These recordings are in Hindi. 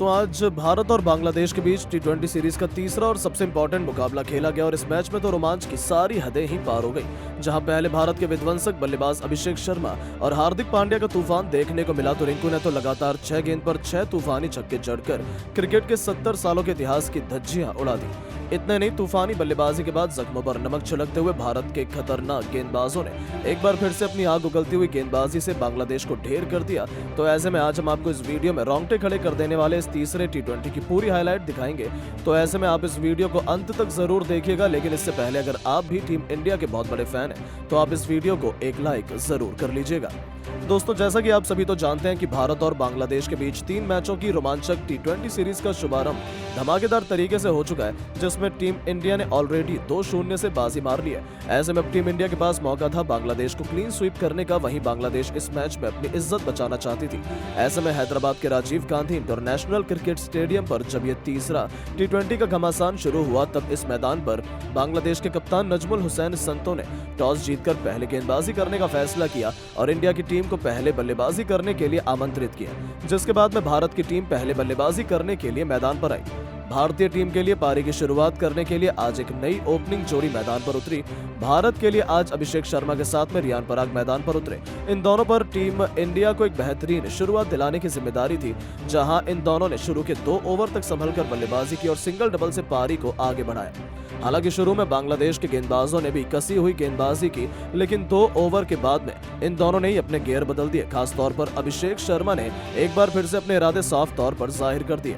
दोस्तों, आज भारत और बांग्लादेश के बीच टी20 सीरीज का तीसरा और सबसे इंपॉर्टेंट मुकाबला खेला गया और इस मैच में तो रोमांच की सारी हदें ही पार हो गई। जहां पहले भारत के विध्वंसक बल्लेबाज अभिषेक शर्मा और हार्दिक पांड्या का तूफान देखने को मिला, तो रिंकू ने तो लगातार 6 गेंद पर 6 तूफानी छक्के जड़कर क्रिकेट के 70 सालों के इतिहास की धज्जियां उड़ा दी। इतने नहीं, तूफानी बल्लेबाजी के बाद जख्मों पर नमक छिड़कते हुए भारत के खतरनाक गेंदबाजों ने एक बार फिर से अपनी आग उगलती हुई गेंदबाजी से बांग्लादेश को ढेर कर दिया। तो ऐसे में आज हम आपको इस वीडियो में रोंगटे खड़े कर देने वाले इस तीसरे टी20 की पूरी हाईलाइट दिखाएंगे। तो ऐसे में आप इस वीडियो को अंत तक जरूर देखिएगा, लेकिन इससे पहले अगर आप भी टीम इंडिया के बहुत बड़े फैन हैं तो आप इस वीडियो को एक लाइक जरूर कर लीजिएगा। दोस्तों, जैसा कि आप सभी तो जानते हैं कि भारत और बांग्लादेश के बीच 3 मैचों की रोमांचक टी20 सीरीज का शुभारंभ धमाकेदार तरीके से हो चुका है, जिसमें टीम इंडिया ने ऑलरेडी 2-0 से बाजी मार ली है। ऐसे में अब टीम इंडिया के पास मौका था बांग्लादेश को क्लीन स्वीप करने का। वहीं बांग्लादेश इस मैच में अपनी इज्जत बचाना चाहती थी। ऐसे में हैदराबाद के Rajiv Gandhi international cricket stadium पर जब ये तीसरा टी20 का घमासान शुरू हुआ, तब इस मैदान पर बांग्लादेश के कप्तान नजमुल हुसैन संतो ने टॉस जीतकर पहले गेंदबाजी करने का फैसला किया और इंडिया की टीम को पहले बल्लेबाजी करने के लिए आमंत्रित किया, जिसके बाद में भारत की टीम पहले बल्लेबाजी करने के लिए मैदान पर आई। भारतीय टीम के लिए पारी की शुरुआत करने के लिए आज एक नई ओपनिंग जोड़ी मैदान पर उतरी। भारत के लिए आज अभिषेक शर्मा के साथ में रियान पराग मैदान पर उतरे। इन दोनों पर टीम इंडिया को एक बेहतरीन शुरुआत दिलाने की जिम्मेदारी थी, जहां इन दोनों ने शुरू के 2 ओवर तक संभलकर बल्लेबाजी की और सिंगल डबल से पारी को आगे बढ़ाया। हालांकि शुरू में बांग्लादेश के गेंदबाजों ने भी कसी हुई गेंदबाजी की, लेकिन 2 ओवर के बाद में इन दोनों ने ही अपने गियर बदल दिए। खास तौर पर अभिषेक शर्मा ने एक बार फिर से अपने इरादे साफ तौर पर जाहिर कर दिए,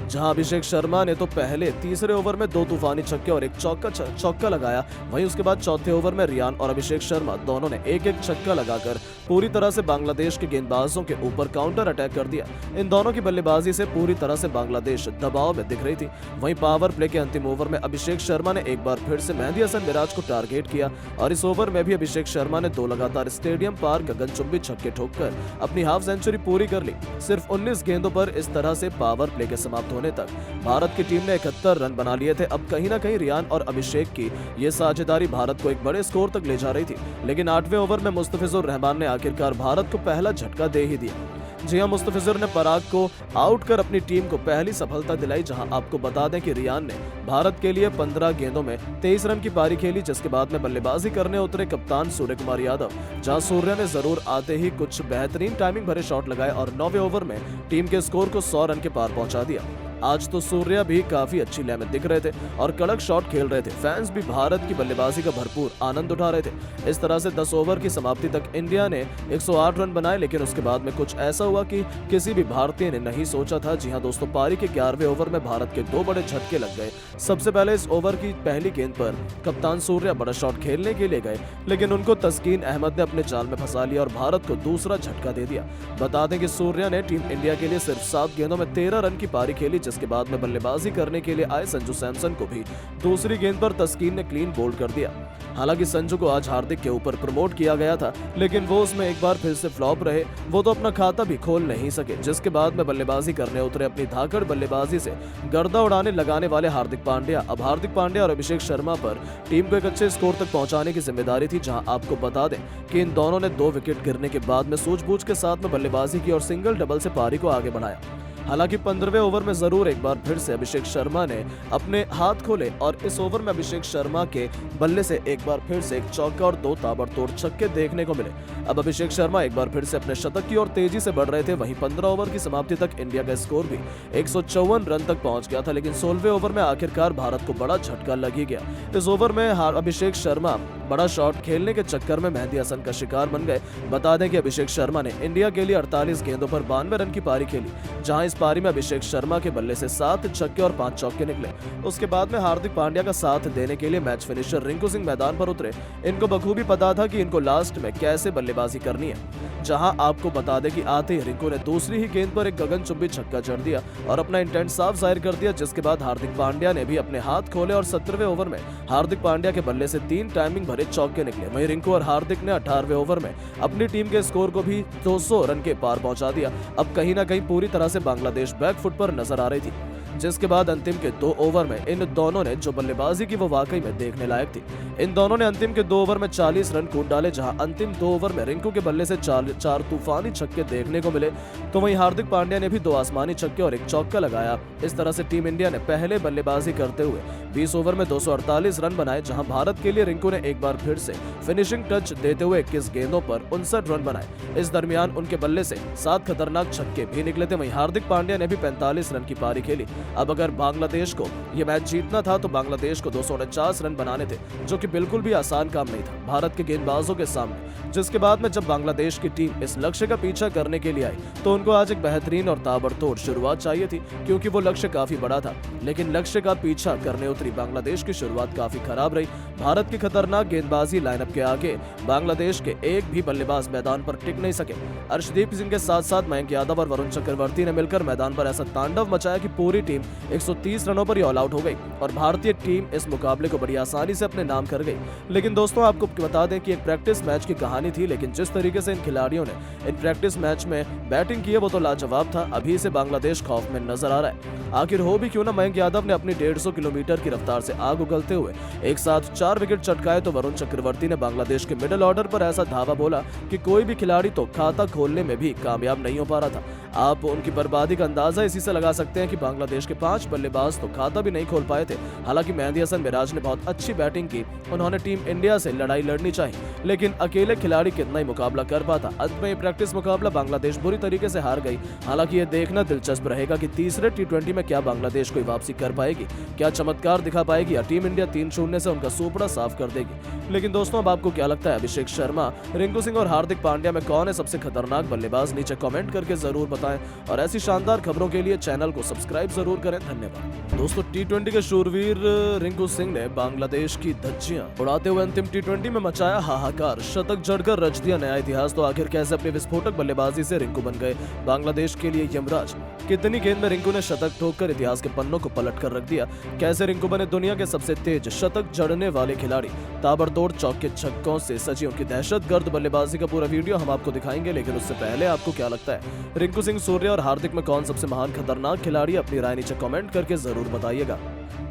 जहां अभिषेक शर्मा ने तो पहले तीसरे ओवर में 2 तूफानी छक्के और एक चौका लगाया। वहीं उसके बाद चौथे ओवर में रियान और अभिषेक शर्मा दोनों ने एक एक छक्का लगाकर पूरी तरह से बांग्लादेश के गेंदबाजों के ऊपर काउंटर अटैक कर दिया। इन दोनों की बल्लेबाजी से पूरी तरह से बांग्लादेश दबाव में दिख रही थी। वहीं पावर प्ले के अंतिम ओवर में अभिषेक शर्मा ने एक बार फिर से मेहदी हसन मिराज को टारगेट किया और इस ओवर में भी अभिषेक शर्मा ने 2 लगातार स्टेडियम पार गगनचुंबी छक्के ठोककर अपनी हाफ सेंचुरी पूरी कर ली। सिर्फ 19 गेंदों पर इस तरह से पावर प्ले के समाप्त होने तक भारत की टीम ने 71 रन बना लिए थे। अब कहीं ना कहीं रियान और अभिषेक की ये साझेदारी भारत को एक बड़े स्कोर तक ले जा रही थी, लेकिन 8वें ओवर में मुस्तफिजुर रहमान ने आखिरकार भारत को पहला झटका दे ही दिया। जी हां, मुस्तफिजुर ने पराग को आउट कर अपनी टीम को पहली सफलता दिलाई। जहां आपको बता दें कि रियान ने भारत के लिए 15 गेंदों में 23 रन की पारी खेली, जिसके बाद में बल्लेबाजी करने उतरे कप्तान सूर्य कुमार यादव। जहां सूर्य ने जरूर आते ही कुछ बेहतरीन टाइमिंग भरे शॉट लगाए और 9वें ओवर में टीम के स्कोर को 100 रन के पार पहुंचा दिया। आज तो सूर्या भी काफी अच्छी लय में दिख रहे थे और कड़क शॉट खेल रहे थे। फैंस भी भारत की बल्लेबाजी का भरपूर आनंद उठा रहे थे। इस तरह से 10 ओवर की समाप्ति तक इंडिया ने 108 रन बनाए, लेकिन उसके बाद में कुछ ऐसा हुआ कि किसी भी भारतीय ने नहीं सोचा था। जी हां दोस्तों, पारी के 11वें ओवर में भारत के 2 बड़े झटके लग गए। सबसे पहले इस ओवर की पहली गेंद पर कप्तान सूर्या बड़ा शॉट खेलने के लिए गए, लेकिन उनको तस्कीन अहमद ने अपने जाल में फंसा लिया और भारत को दूसरा झटका दे दिया। बता दें कि सूर्या ने टीम इंडिया के लिए सिर्फ 7 गेंदों में 13 रन की पारी खेली, जिसके बाद में बल्लेबाजी करने के लिए आए संजू सैमसन को भी दूसरी गेंद पर तस्कीन ने क्लीन बोल्ड कर दिया। हालांकि संजू को आज हार्दिक के ऊपर प्रमोट किया गया था, लेकिन वो उसमें एक बार फिर से फ्लॉप रहे। वो तो अपना खाता भी खोल नहीं सके, जिसके बाद में बल्लेबाजी करने उतरे अपनी धाकड़ बल्लेबाजी से गर्दा उड़ाने लगाने वाले हार्दिक पांड्या। अब हार्दिक पांड्या और अभिषेक शर्मा पर टीम को एक अच्छे स्कोर तक पहुंचाने की जिम्मेदारी थी। जहां आपको बता दें कि इन दोनों ने 2 विकेट गिरने के बाद में सूझबूझ के साथ में बल्लेबाजी की और सिंगल डबल से पारी को आगे बढ़ाया। हालांकि 15वें ओवर में जरूर एक बार फिर से अभिषेक शर्मा ने अपने हाथ खोले और इस ओवर में अभिषेक शर्मा के बल्ले से एक बार फिर से एक चौका और 2 ताबड़तोड़ छक्के देखने को मिले। अब अभिषेक शर्मा एक बार फिर से अपने शतक की ओर तेजी से बढ़ रहे थे। वहीं 15 ओवर की समाप्ति तक इंडिया का स्कोर भी 154 रन तक पहुंच गया था, लेकिन 16वें ओवर में आखिरकार भारत को बड़ा झटका लग ही गया। इस ओवर में अभिषेक शर्मा बड़ा शॉट खेलने के चक्कर में मेहदी हसन का शिकार बन गए। बता दें कि अभिषेक शर्मा ने इंडिया के लिए 48 गेंदों पर 92 रन की पारी खेली, जहां इस पारी में अभिषेक शर्मा के बल्ले से 7 छक्के और 5 चौके निकले। उसके बाद में हार्दिक पांड्या का साथ देने के लिए मैच फिनिशर रिंकू सिंह मैदान पर उतरे। इनको बखूबी पता था कि इनको लास्ट में कैसे बल्लेबाजी करनी है। जहां आपको बता दें कि आते ही रिंकू ने दूसरी ही गेंद पर एक गगनचुंबी छक्का जड़ दिया और अपना इंटेंट साफ जाहिर कर दिया, जिसके बाद हार्दिक पांड्या ने भी अपने हाथ खोले और 17वें ओवर में हार्दिक पांड्या के बल्ले से 3 टाइमिंग भरे चौके निकले। वहीं रिंकू और हार्दिक ने 18वें ओवर में अपनी टीम के स्कोर को भी 200 रन के पार पहुंचा दिया। अब कहीं ना कहीं पूरी तरह से बांग्लादेश बैकफुट पर नजर आ रही थी। जिसके बाद अंतिम के 2 ओवर में इन दोनों ने जो बल्लेबाजी की वो वाकई में देखने लायक थी। इन दोनों ने अंतिम के 2 ओवर में 40 रन कूद डाले, जहां अंतिम 2 ओवर में रिंकू के बल्ले से 4 तूफानी छक्के देखने को मिले, तो वहीं हार्दिक पांड्या ने भी 2 आसमानी छक्के और 1 चौका लगाया। इस तरह से टीम इंडिया ने पहले बल्लेबाजी करते हुए 20 ओवर में 248 रन बनाए, जहां भारत के लिए रिंकू ने एक बार फिर से फिनिशिंग टच देते हुए 21 गेंदों पर 59 रन बनाए। इस दरमियान उनके बल्ले से 7 खतरनाक छक्के भी निकले थे। वहीं हार्दिक पांड्या ने भी 45 रन की पारी खेली। अब अगर बांग्लादेश को ये मैच जीतना था तो बांग्लादेश को 249 रन बनाने थे, जो कि बिल्कुल भी आसान काम नहीं था भारत के गेंदबाजों के सामने। जिसके बाद में जब बांग्लादेश की टीम इस लक्ष्य का पीछा करने के लिए आई तो उनको आज एक बेहतरीन और ताबड़तोड़ शुरुआत चाहिए थी, क्योंकि वो लक्ष्य काफी बड़ा था। लेकिन लक्ष्य का पीछा करने उतरी बांग्लादेश की शुरुआत काफी खराब रही। भारत की खतरनाक गेंदबाजी लाइनअप के आगे बांग्लादेश के एक भी बल्लेबाज मैदान पर टिक नहीं सके। अर्शदीप सिंह के साथ साथ मयंक यादव और वरुण चक्रवर्ती ने मिलकर मैदान पर ऐसा तांडव मचाया कि पूरी टीम 130 रनों पर ही ऑल आउट हो गई और भारतीय टीम इस मुकाबले को बड़ी आसानी से अपने नाम कर गई। लेकिन दोस्तों, आपको बता दें कि एक प्रैक्टिस मैच की कहानी थी, लेकिन जिस तरीके से इन खिलाड़ियों ने इन प्रैक्टिस मैच में बैटिंग की है वो तो लाजवाब था। अभी से बांग्लादेश खौफ में नजर आ रहा है। आखिर हो भी क्यों ना, मयंक यादव ने अपनी 150 किलोमीटर की रफ्तार से आग उगलते हुए एक साथ 4 विकेट चटकाए, तो वरुण चक्रवर्ती ने बांग्लादेश के मिडिल ऑर्डर पर ऐसा धावा बोला कि कोई भी खिलाड़ी तो खाता खोलने में भी कामयाब नहीं हो पा रहा था। आप उनकी बर्बादी का अंदाजा इसी से लगा सकते हैं कि बांग्लादेश के 5 बल्लेबाज तो खाता भी नहीं खोल पाए थे। हालांकि मेहदी हसन मिराज ने बहुत अच्छी बैटिंग की, उन्होंने टीम इंडिया से लड़ाई लड़नी चाहिए, लेकिन अकेले खिलाड़ी कितना ही मुकाबला कर पाता। अंत में प्रैक्टिस मुकाबला बांग्लादेश बुरी तरीके से हार गई। हालांकि ये देखना दिलचस्प रहेगा कि तीसरे T20 में क्या बांग्लादेश कोई वापसी कर पाएगी, क्या चमत्कार दिखा पाएगी, या टीम इंडिया 3-0 से उनका सुपड़ा साफ कर देगी। लेकिन दोस्तों, अब आपको क्या लगता है, अभिषेक शर्मा, रिंकू सिंह और हार्दिक पांड्या में कौन है सबसे खतरनाक बल्लेबाज? नीचे कमेंट करके जरूर बताएं और ऐसी शानदार खबरों के लिए चैनल को सब्सक्राइब जरूर करें। धन्यवाद। दोस्तों, T20 के शूरवीर रिंकू सिंह ने बांग्लादेश की धज्जियां उड़ाते हुए अंतिम T20 में मचाया हाहाकार, शतक जड़कर रच दिया नया इतिहास। तो आखिर कैसे अपनी विस्फोटक बल्लेबाजी से रिंकू बन गए बांग्लादेश के लिए यमराज? कितनी गेंद में रिंकू ने शतक ठोककर इतिहास के पन्नों को पलट कर रख दिया? कैसे रिंकू बने दुनिया के सबसे तेज शतक जड़ने वाले खिलाड़ी? ताबड़तोड़ चौके छक्कों से सजी उनकी दहशतगर्द बल्लेबाजी का पूरा वीडियो हम आपको दिखाएंगे। लेकिन उससे पहले आपको क्या लगता है, रिंकू सिंह, सूर्य और हार्दिक में कौन सबसे महान खतरनाक खिलाड़ी? अपनी राय नीचे कमेंट करके जरूर बताइएगा।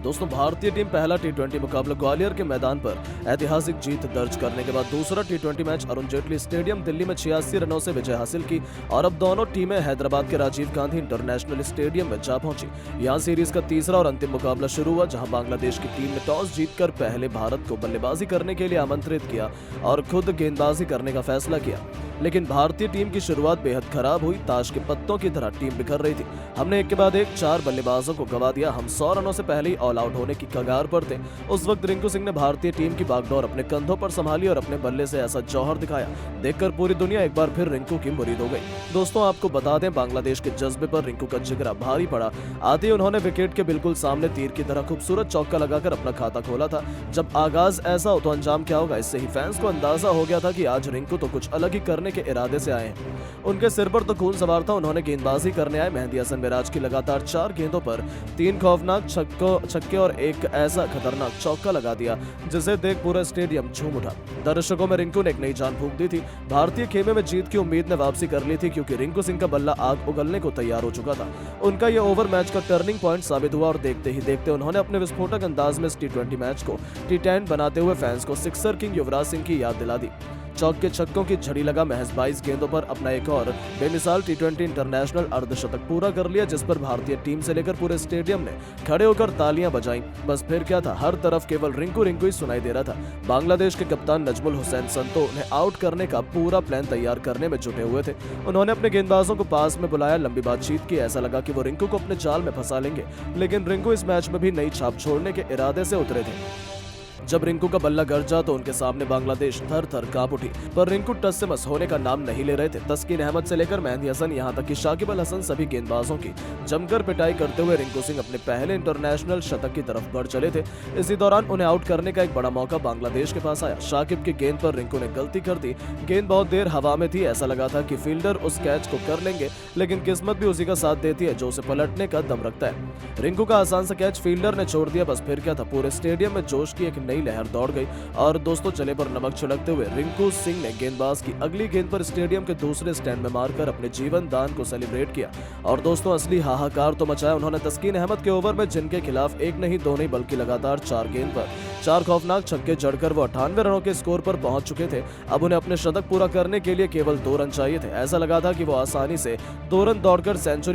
दोस्तों, भारतीय टीम पहला T20 मुकाबला ग्वालियर के मैदान पर ऐतिहासिक जीत दर्ज करने के बाद दूसरा T20 match Arun Jaitley stadium Delhi में 86 रनों से विजय हासिल की और अब दोनों टीमें हैदराबाद के राजीव गांधी इंटरनेशनल स्टेडियम में जा पहुंची। यहां सीरीज का तीसरा और अंतिम मुकाबला शुरू हुआ, जहां बांग्लादेश की टीम ने टॉस जीतकर पहले भारत को बल्लेबाजी करने के लिए आमंत्रित किया और खुद गेंदबाजी करने का फैसला किया। लेकिन भारतीय टीम की शुरुआत बेहद खराब हुई। ताश के पत्तों की तरह टीम बिखर रही थी। हमने एक के बाद एक 4 बल्लेबाजों को गवा दिया। हम 100 रनों से पहले ही ऑल आउट होने की कगार पर थे। उस वक्त रिंकू सिंह ने भारतीय टीम की बागडोर अपने कंधों पर संभाली और अपने बल्ले से ऐसा जौहर दिखाया, देखकर पूरी दुनिया एक बार फिर रिंकू की मुरीद हो गई। दोस्तों, आपको बता दें, बांग्लादेश के जज्बे पर रिंकू का जिगरा भारी पड़ा। आते ही उन्होंने विकेट के बिल्कुल सामने तीर की तरह खूबसूरत चौका लगाकर अपना खाता खोला था। जब आगाज ऐसा हो तो अंजाम क्या होगा, इससे ही फैंस को अंदाजा हो गया था कि आज रिंकू तो कुछ अलग ही करने के इरादे से आए। उनके सिर पर तो खून सवार था। उन्होंने गेंदबाजी करने आए मेहदी हसन मिराज की लगातार 4 गेंदों पर 3 खौफनाक छक्के और एक ऐसा खतरनाक चौका लगा दिया जिसे देख पूरा स्टेडियम झूम उठा। दर्शकों में रिंकू ने एक नई जान फूंक दी थी। भारतीय खेमे में जीत की उम्मीद ने वापसी कर ली थी, क्योंकि रिंकू सिंह का बल्ला आग उगलने को तैयार हो चुका था। उनका यह ओवर मैच का टर्निंग पॉइंट साबित हुआ और देखते ही देखते उन्होंने अपने विस्फोटक अंदाज में इस T20 मैच को T10 बनाते हुए फैंस को सिक्सर किंग युवराज सिंह की याद दिला दी। चौक के छक्कों की झड़ी लगा महज 22 गेंदों पर अपना एक और बेमिसाल T20 इंटरनेशनल अर्धशतक पूरा कर लिया, जिस पर भारतीय टीम से लेकर पूरे स्टेडियम ने खड़े होकर तालियां बजाईं। बस फिर क्या था, हर तरफ केवल रिंकू रिंकू ही सुनाई दे रहा था। बांग्लादेश के कप्तान नजमुल हुसैन संतो उन्हें आउट करने का पूरा प्लान तैयार करने में जुटे हुए थे। उन्होंने अपने गेंदबाजों को पास में बुलाया, लंबी बातचीत की। ऐसा लगा कि वो रिंकू को अपने जाल में फंसा लेंगे, लेकिन रिंकू इस मैच में भी नई छाप छोड़ने के इरादे से उतरे थे। जब रिंकू का बल्ला गरजा तो उनके सामने बांग्लादेश थर थर कांप उठी, पर रिंकू टस से मस होने का नाम नहीं ले रहे थे। तस्कीन अहमद से लेकर मेहदी हसन, यहाँ तक कि शाकिब अल हसन, सभी गेंदबाजों की जमकर पिटाई करते हुए रिंकू सिंह अपने पहले इंटरनेशनल शतक की तरफ बढ़ चले थे। इसी दौरान उन्हें आउट करने का एक बड़ा मौका बांग्लादेश के पास आया। शाकिब की गेंद पर रिंकू ने गलती कर दी। गेंद बहुत देर हवा में थी, ऐसा लगा था कि फील्डर उस कैच को कर लेंगे, लेकिन किस्मत भी उसी का साथ देती है जो उसे पलटने का दम रखता है। रिंकू का आसान सा कैच फील्डर ने छोड़ दिया। बस फिर क्या था, पूरे स्टेडियम में जोश की एक नई नई लहर दौड़ गई और दोस्तों जले पर नमक छिड़कते हुए रिंकू सिंह ने गेंदबाज की अगली गेंद पर स्टेडियम के दूसरे स्टैंड में मारकर अपने जीवन दान को सेलिब्रेट किया। और दोस्तों असली हाहाकार तो मचाया उन्होंने तस्कीन अहमद के ओवर में, जिनके खिलाफ एक नहीं दो नहीं बल्कि लगातार 4 गेंद पर 4 खौफनाक छक्के जड़कर वो 98 रनों के स्कोर पर पहुंच चुके थे। अब उन्हें अपने शतक पूरा करने के लिए केवल 2 रन चाहिए थे। ऐसा लगा था कि वो आसानी से 2 रन दौड़कर सेंचुरी